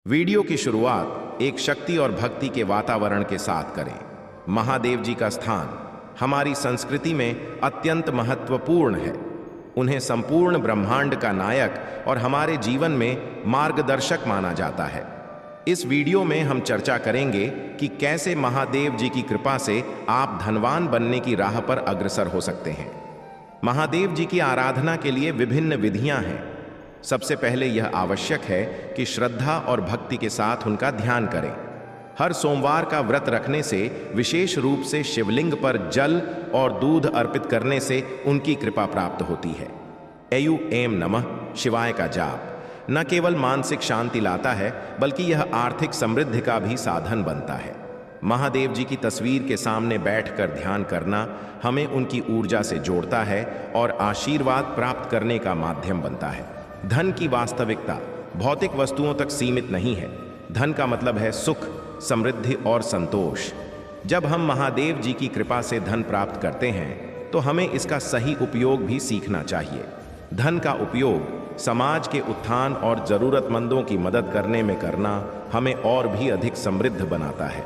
Video की शुरुआत एक शक्ति और भक्ति के वातावरण के साथ करें। महादेव जी का स्थान हमारी संस्कृति में अत्यंत महत्वपूर्ण है। उन्हें संपूर्ण ब्रह्मांड का नायक और हमारे जीवन में मार्गदर्शक माना जाता है। इस वीडियो में हम चर्चा करेंगे कि कैसे महादेव जी की कृपा से आप धनवान बनने की राह पर अग्रसर हो सकते हैं। महादेव जी की आराधना के लिए विभिन्न विधियां हैं। सबसे पहले यह आवश्यक है कि श्रद्धा और भक्ति के साथ उनका ध्यान करें। हर सोमवार का व्रत रखने से, विशेष रूप से शिवलिंग पर जल और दूध अर्पित करने से उनकी कृपा प्राप्त होती है। ऐयु एम नमः शिवाय का जाप न केवल मानसिक शांति लाता है, बल्कि यह आर्थिक समृद्धि का भी साधन बनता है। महादेव जी की तस्वीर के सामने बैठकर ध्यान करना हमें उनकी ऊर्जा से जोड़ता है और आशीर्वाद प्राप्त करने का माध्यम बनता है। धन की वास्तविकता भौतिक वस्तुओं तक सीमित नहीं है। धन का मतलब है सुख, समृद्धि और संतोष। जब हम महादेव जी की कृपा से धन प्राप्त करते हैं तो हमें इसका सही उपयोग भी सीखना चाहिए। धन का उपयोग समाज के उत्थान और जरूरतमंदों की मदद करने में करना हमें और भी अधिक समृद्ध बनाता है।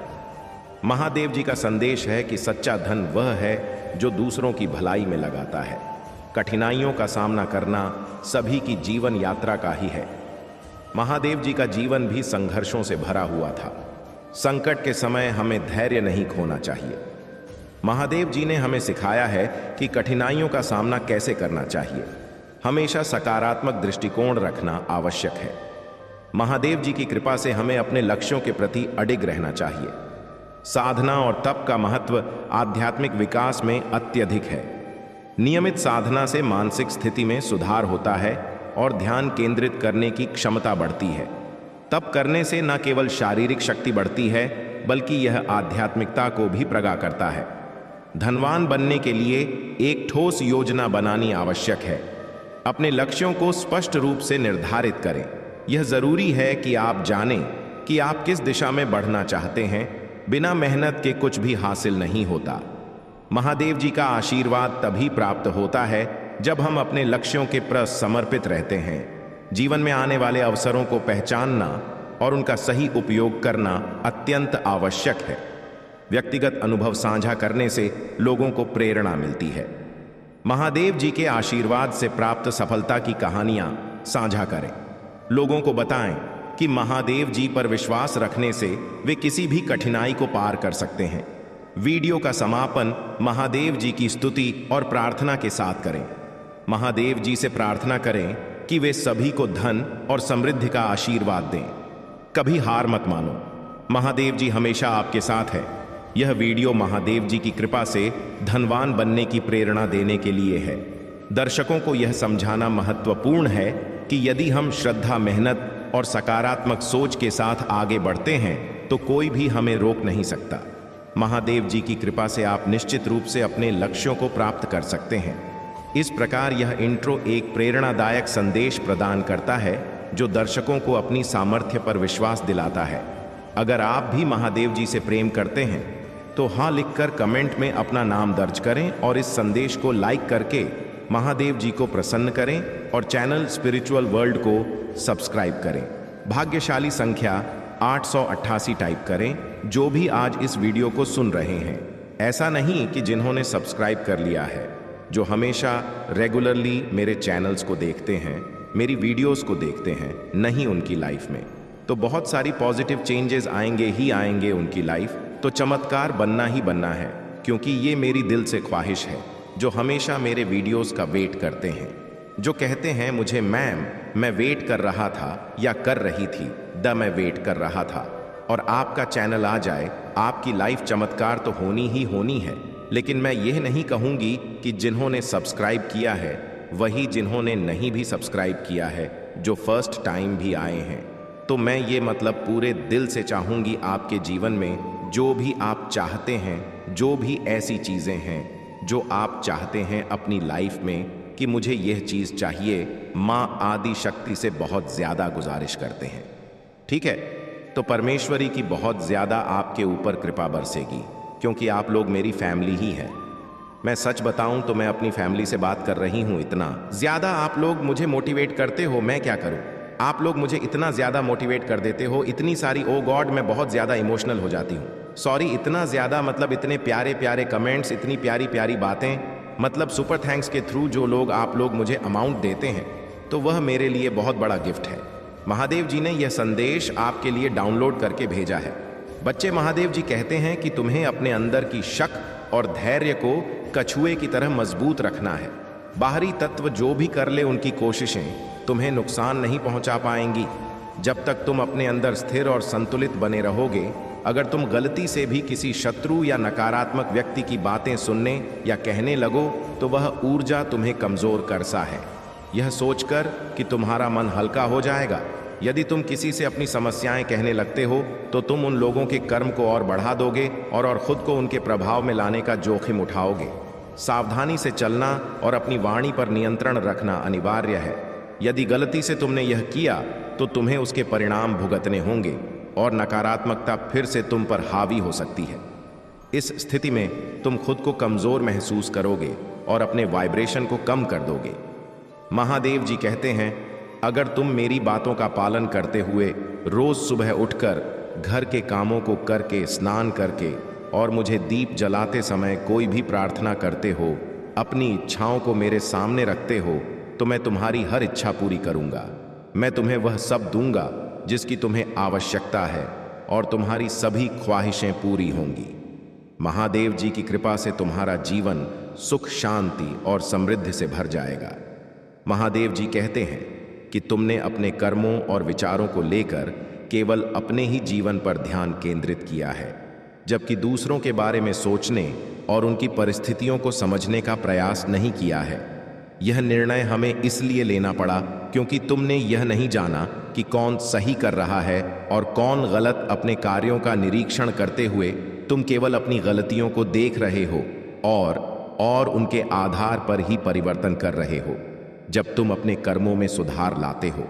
महादेव जी का संदेश है कि सच्चा धन वह है जो दूसरों की भलाई में लगाता है। कठिनाइयों का सामना करना सभी की जीवन यात्रा का ही है। महादेव जी का जीवन भी संघर्षों से भरा हुआ था। संकट के समय हमें धैर्य नहीं खोना चाहिए। महादेव जी ने हमें सिखाया है कि कठिनाइयों का सामना कैसे करना चाहिए। हमेशा सकारात्मक दृष्टिकोण रखना आवश्यक है। महादेव जी की कृपा से हमें अपने लक्ष्यों के प्रति अडिग रहना चाहिए। साधना और तप का महत्व आध्यात्मिक विकास में अत्यधिक है। नियमित साधना से मानसिक स्थिति में सुधार होता है और ध्यान केंद्रित करने की क्षमता बढ़ती है। तप करने से न केवल शारीरिक शक्ति बढ़ती है, बल्कि यह आध्यात्मिकता को भी प्रगाढ़ करता है। धनवान बनने के लिए एक ठोस योजना बनानी आवश्यक है। अपने लक्ष्यों को स्पष्ट रूप से निर्धारित करें। यह जरूरी है कि आप जानें कि आप किस दिशा में बढ़ना चाहते हैं। बिना मेहनत के कुछ भी हासिल नहीं होता। महादेव जी का आशीर्वाद तभी प्राप्त होता है जब हम अपने लक्ष्यों के प्रति समर्पित रहते हैं। जीवन में आने वाले अवसरों को पहचानना और उनका सही उपयोग करना अत्यंत आवश्यक है। व्यक्तिगत अनुभव साझा करने से लोगों को प्रेरणा मिलती है। महादेव जी के आशीर्वाद से प्राप्त सफलता की कहानियां साझा करें। लोगों को बताएं कि महादेव जी पर विश्वास रखने से वे किसी भी कठिनाई को पार कर सकते हैं। वीडियो का समापन महादेव जी की स्तुति और प्रार्थना के साथ करें। महादेव जी से प्रार्थना करें कि वे सभी को धन और समृद्धि का आशीर्वाद दें। कभी हार मत मानो, महादेव जी हमेशा आपके साथ है। यह वीडियो महादेव जी की कृपा से धनवान बनने की प्रेरणा देने के लिए है। दर्शकों को यह समझाना महत्वपूर्ण है कि यदि हम श्रद्धा, मेहनत और सकारात्मक सोच के साथ आगे बढ़ते हैं तो कोई भी हमें रोक नहीं सकता। महादेव जी की कृपा से आप निश्चित रूप से अपने लक्ष्यों को प्राप्त कर सकते हैं। इस प्रकार यह इंट्रो एक प्रेरणादायक संदेश प्रदान करता है जो दर्शकों को अपनी सामर्थ्य पर विश्वास दिलाता है। अगर आप भी महादेव जी से प्रेम करते हैं तो हाँ लिखकर कमेंट में अपना नाम दर्ज करें और इस संदेश को लाइक करके महादेव जी को प्रसन्न करें और चैनल स्पिरिचुअल वर्ल्ड को सब्सक्राइब करें। भाग्यशाली संख्या 888 टाइप करें जो भी आज इस वीडियो को सुन रहे हैं। ऐसा नहीं कि जिन्होंने सब्सक्राइब कर लिया है, जो हमेशा रेगुलरली मेरे चैनल्स को देखते हैं, मेरी वीडियोस को देखते हैं, नहीं उनकी लाइफ में तो बहुत सारी पॉजिटिव चेंजेस आएंगे ही आएंगे उनकी लाइफ। तो चमत्कार बनना ही बनना है, क्योंकि ये मेरी दिल से ख्वाहिश है। जो हमेशा मेरे वीडियोस का वेट करते हैं, जो कहते हैं मुझे मैम मैं वेट कर रहा था या कर रही थी, मैं वेट कर रहा था, और आपका चैनल आ जाए, आपकी लाइफ चमत्कार तो होनी ही होनी है। लेकिन मैं यह नहीं कहूँगी कि जिन्होंने सब्सक्राइब किया है वही जिन्होंने नहीं भी सब्सक्राइब किया है, जो फर्स्ट टाइम भी आए हैं। तो मैं ये मतलब पूरे दिल से चाहूँगी आपके जीवन में जो भी आप चाहते हैं, जो भी ऐसी चीज़ें हैं जो आप चाहते हैं अपनी लाइफ में कि मुझे यह चीज़ चाहिए, माँ आदि शक्ति से बहुत ज़्यादा गुजारिश करते हैं। ठीक है, तो परमेश्वरी की बहुत ज़्यादा आपके ऊपर कृपा बरसेगी, क्योंकि आप लोग मेरी फैमिली ही है। मैं सच बताऊं तो मैं अपनी फैमिली से बात कर रही हूं। इतना ज़्यादा आप लोग मुझे मोटिवेट करते हो, मैं क्या करूं। आप लोग मुझे इतना ज़्यादा मोटिवेट कर देते हो, इतनी सारी, ओ गॉड मैं बहुत ज़्यादा इमोशनल हो जाती हूँ। सॉरी, इतना ज़्यादा मतलब इतने प्यारे प्यारे कमेंट्स, इतनी प्यारी प्यारी बातें, मतलब सुपर थैंक्स के थ्रू जो लोग आप लोग मुझे अमाउंट देते हैं, तो वह मेरे लिए बहुत बड़ा गिफ्ट है। महादेव जी ने यह संदेश आपके लिए डाउनलोड करके भेजा है। बच्चे, महादेव जी कहते हैं कि तुम्हें अपने अंदर की शक और धैर्य को कछुए की तरह मजबूत रखना है। बाहरी तत्व जो भी कर ले उनकी कोशिशें तुम्हें नुकसान नहीं पहुंचा पाएंगी जब तक तुम अपने अंदर स्थिर और संतुलित बने रहोगे। अगर तुम गलती से भी किसी शत्रु या नकारात्मक व्यक्ति की बातें सुनने या कहने लगो तो वह ऊर्जा तुम्हें कमजोर करता है, यह सोचकर कि तुम्हारा मन हल्का हो जाएगा। यदि तुम किसी से अपनी समस्याएं कहने लगते हो तो तुम उन लोगों के कर्म को और बढ़ा दोगे और खुद को उनके प्रभाव में लाने का जोखिम उठाओगे। सावधानी से चलना और अपनी वाणी पर नियंत्रण रखना अनिवार्य है। यदि गलती से तुमने यह किया तो तुम्हें उसके परिणाम भुगतने होंगे और नकारात्मकता फिर से तुम पर हावी हो सकती है। इस स्थिति में तुम खुद को कमजोर महसूस करोगे और अपने वाइब्रेशन को कम कर दोगे। महादेव जी कहते हैं, अगर तुम मेरी बातों का पालन करते हुए रोज सुबह उठकर घर के कामों को करके, स्नान करके और मुझे दीप जलाते समय कोई भी प्रार्थना करते हो, अपनी इच्छाओं को मेरे सामने रखते हो, तो मैं तुम्हारी हर इच्छा पूरी करूंगा। मैं तुम्हें वह सब दूंगा जिसकी तुम्हें आवश्यकता है और तुम्हारी सभी ख्वाहिशें पूरी होंगी। महादेव जी की कृपा से तुम्हारा जीवन सुख, शांति और समृद्धि से भर जाएगा। महादेव जी कहते हैं कि तुमने अपने कर्मों और विचारों को लेकर केवल अपने ही जीवन पर ध्यान केंद्रित किया है, जबकि दूसरों के बारे में सोचने और उनकी परिस्थितियों को समझने का प्रयास नहीं किया है। यह निर्णय हमें इसलिए लेना पड़ा क्योंकि तुमने यह नहीं जाना कि कौन सही कर रहा है और कौन गलत। अपने कार्यों का निरीक्षण करते हुए तुम केवल अपनी गलतियों को देख रहे हो और उनके आधार पर ही परिवर्तन कर रहे हो। जब तुम अपने कर्मों में सुधार लाते हो,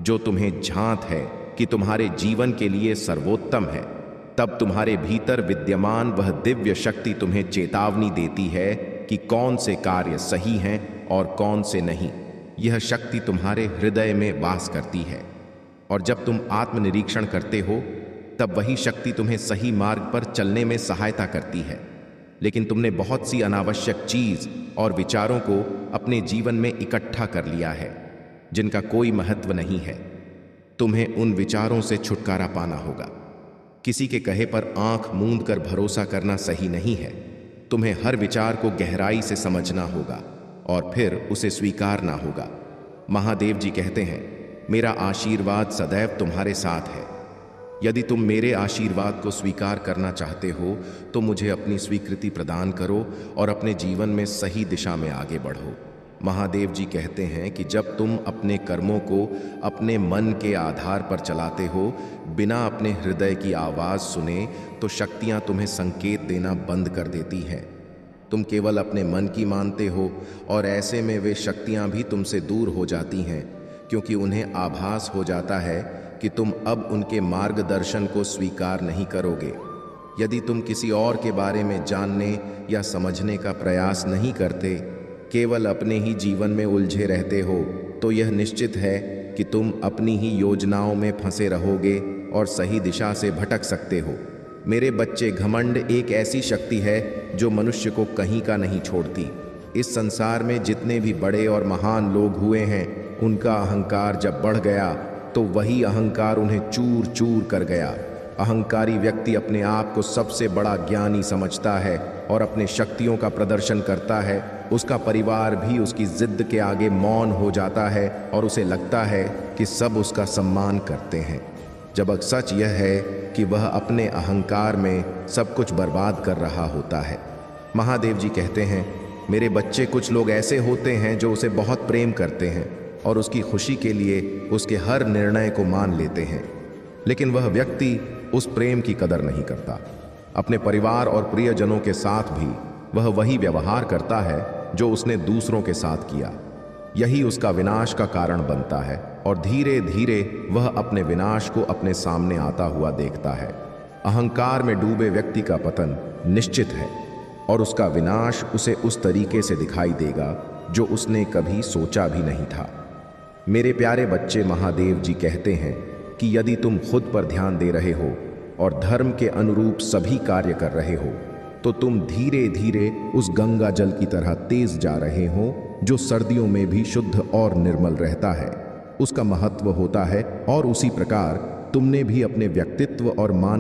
जो तुम्हें झांत है कि तुम्हारे जीवन के लिए सर्वोत्तम है, तब तुम्हारे भीतर विद्यमान वह दिव्य शक्ति तुम्हें चेतावनी देती है कि कौन से कार्य सही हैं और कौन से नहीं। यह शक्ति तुम्हारे हृदय में वास करती है और जब तुम आत्मनिरीक्षण करते हो तब वही शक्ति तुम्हें सही मार्ग पर चलने में सहायता करती है। लेकिन तुमने बहुत सी अनावश्यक चीज और विचारों को अपने जीवन में इकट्ठा कर लिया है जिनका कोई महत्व नहीं है। तुम्हें उन विचारों से छुटकारा पाना होगा। किसी के कहे पर आंख मूंद कर भरोसा करना सही नहीं है। तुम्हें हर विचार को गहराई से समझना होगा और फिर उसे स्वीकारना होगा। महादेव जी कहते हैं, मेरा आशीर्वाद सदैव तुम्हारे साथ है। यदि तुम मेरे आशीर्वाद को स्वीकार करना चाहते हो तो मुझे अपनी स्वीकृति प्रदान करो और अपने जीवन में सही दिशा में आगे बढ़ो। महादेव जी कहते हैं कि जब तुम अपने कर्मों को अपने मन के आधार पर चलाते हो, बिना अपने हृदय की आवाज़ सुने, तो शक्तियाँ तुम्हें संकेत देना बंद कर देती हैं। तुम केवल अपने मन की मानते हो और ऐसे में वे शक्तियाँ भी तुमसे दूर हो जाती हैं, क्योंकि उन्हें आभास हो जाता है कि तुम अब उनके मार्गदर्शन को स्वीकार नहीं करोगे। यदि तुम किसी और के बारे में जानने या समझने का प्रयास नहीं करते, केवल अपने ही जीवन में उलझे रहते हो, तो यह निश्चित है कि तुम अपनी ही योजनाओं में फंसे रहोगे और सही दिशा से भटक सकते हो। मेरे बच्चे, घमंड एक ऐसी शक्ति है जो मनुष्य को कहीं का नहीं छोड़ती। इस संसार में जितने भी बड़े और महान लोग हुए हैं, उनका अहंकार जब बढ़ गया तो वही अहंकार उन्हें चूर चूर कर गया। अहंकारी व्यक्ति अपने आप को सबसे बड़ा ज्ञानी समझता है और अपने शक्तियों का प्रदर्शन करता है। उसका परिवार भी उसकी जिद के आगे मौन हो जाता है और उसे लगता है कि सब उसका सम्मान करते हैं, जबकि सच यह है कि वह अपने अहंकार में सब कुछ बर्बाद कर रहा होता है। महादेव जी कहते हैं, मेरे बच्चे, कुछ लोग ऐसे होते हैं जो उसे बहुत प्रेम करते हैं और उसकी खुशी के लिए उसके हर निर्णय को मान लेते हैं, लेकिन वह व्यक्ति उस प्रेम की कदर नहीं करता। अपने परिवार और प्रियजनों के साथ भी वह वही व्यवहार करता है जो उसने दूसरों के साथ किया। यही उसका विनाश का कारण बनता है और धीरे धीरे वह अपने विनाश को अपने सामने आता हुआ देखता है। अहंकार में डूबे व्यक्ति का पतन निश्चित है और उसका विनाश उसे उस तरीके से दिखाई देगा जो उसने कभी सोचा भी नहीं था। मेरे प्यारे बच्चे, महादेव जी कहते हैं कि यदि तुम खुद पर ध्यान दे रहे हो और धर्म के अनुरूप सभी कार्य कर रहे हो तो तुम धीरे धीरे उस गंगा जल की तरह तेज जा रहे हो जो सर्दियों में भी शुद्ध और निर्मल रहता है। उसका महत्व होता है और उसी प्रकार तुमने भी अपने व्यक्तित्व और मान